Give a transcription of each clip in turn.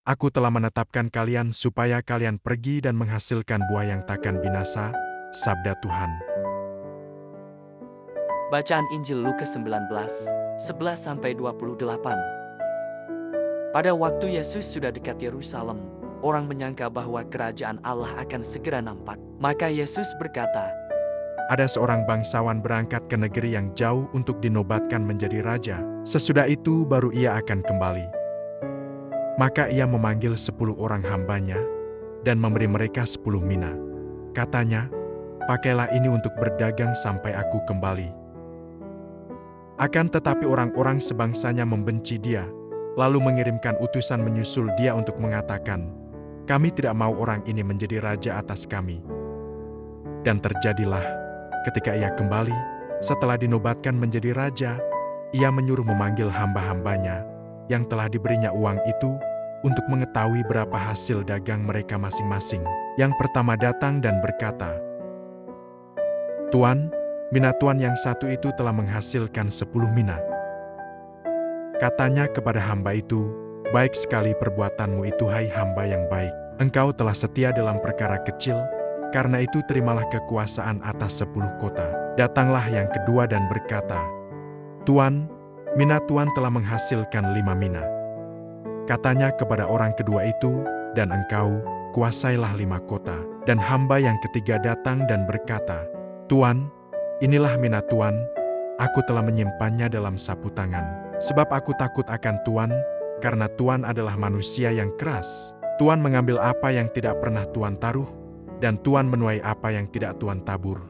Aku telah menetapkan kalian supaya kalian pergi dan menghasilkan buah yang takkan binasa, sabda Tuhan. Bacaan Injil Lukas 19, 11-28. Pada waktu Yesus sudah dekat Yerusalem, orang menyangka bahwa kerajaan Allah akan segera nampak. Maka Yesus berkata, Ada seorang bangsawan berangkat ke negeri yang jauh untuk dinobatkan menjadi raja. Sesudah itu baru ia akan kembali. Maka ia memanggil 10 orang hambanya dan memberi mereka 10 mina. Katanya, pakailah ini untuk berdagang sampai aku kembali. Akan tetapi orang-orang sebangsanya membenci dia, lalu mengirimkan utusan menyusul dia untuk mengatakan, kami tidak mau orang ini menjadi raja atas kami. Dan terjadilah, ketika ia kembali, setelah dinobatkan menjadi raja, ia menyuruh memanggil hamba-hambanya, yang telah diberinya uang itu, untuk mengetahui berapa hasil dagang mereka masing-masing. Yang pertama datang dan berkata, Tuan, mina tuan yang satu itu telah menghasilkan 10 mina. Katanya kepada hamba itu, baik sekali perbuatanmu itu hai hamba yang baik. Engkau telah setia dalam perkara kecil, karena itu terimalah kekuasaan atas 10 kota. Datanglah yang kedua dan berkata, Tuan, mina tuan telah menghasilkan 5 mina. Katanya kepada orang kedua itu, dan engkau, kuasailah 5 kota. Dan hamba yang ketiga datang dan berkata, Tuan, inilah mina tuan, aku telah menyimpannya dalam sapu tangan. Sebab aku takut akan Tuan, karena Tuan adalah manusia yang keras. Tuan mengambil apa yang tidak pernah Tuan taruh, dan Tuan menuai apa yang tidak Tuan tabur.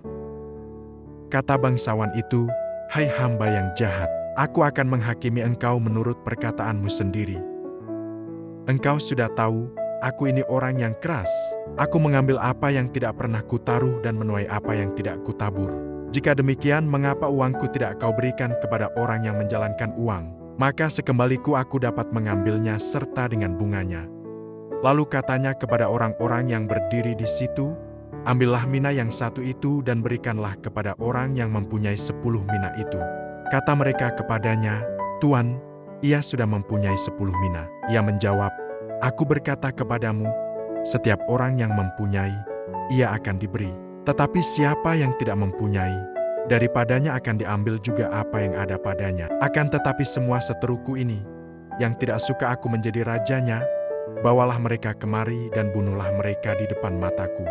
Kata bangsawan itu, hai hamba yang jahat, aku akan menghakimi engkau menurut perkataanmu sendiri. Engkau sudah tahu, aku ini orang yang keras. Aku mengambil apa yang tidak pernah kutaruh dan menuai apa yang tidak kutabur. Jika demikian, mengapa uangku tidak kau berikan kepada orang yang menjalankan uang? Maka sekembaliku aku dapat mengambilnya serta dengan bunganya. Lalu katanya kepada orang-orang yang berdiri di situ, ambillah mina yang satu itu dan berikanlah kepada orang yang mempunyai 10 mina itu. Kata mereka kepadanya, Tuan, ia sudah mempunyai 10 mina. Ia menjawab, aku berkata kepadamu, setiap orang yang mempunyai, ia akan diberi. Tetapi siapa yang tidak mempunyai, daripadanya akan diambil juga apa yang ada padanya. Akan tetapi semua seteruku ini, yang tidak suka aku menjadi rajanya, bawalah mereka kemari dan bunuhlah mereka di depan mataku.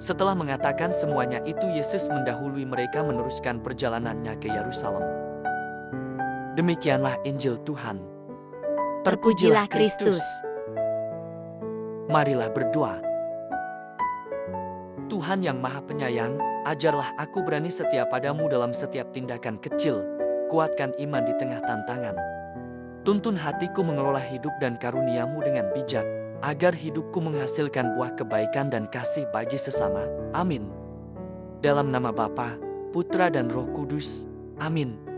Setelah mengatakan semuanya itu, Yesus mendahului mereka meneruskan perjalanannya ke Yerusalem. Demikianlah Injil Tuhan. Terpujilah Kristus. Marilah berdoa. Tuhan yang Maha Penyayang, ajarlah aku berani setia padamu dalam setiap tindakan kecil, kuatkan iman di tengah tantangan. Tuntun hatiku mengelola hidup dan karuniamu dengan bijak, agar hidupku menghasilkan buah kebaikan dan kasih bagi sesama. Amin. Dalam nama Bapa, Putra dan Roh Kudus. Amin.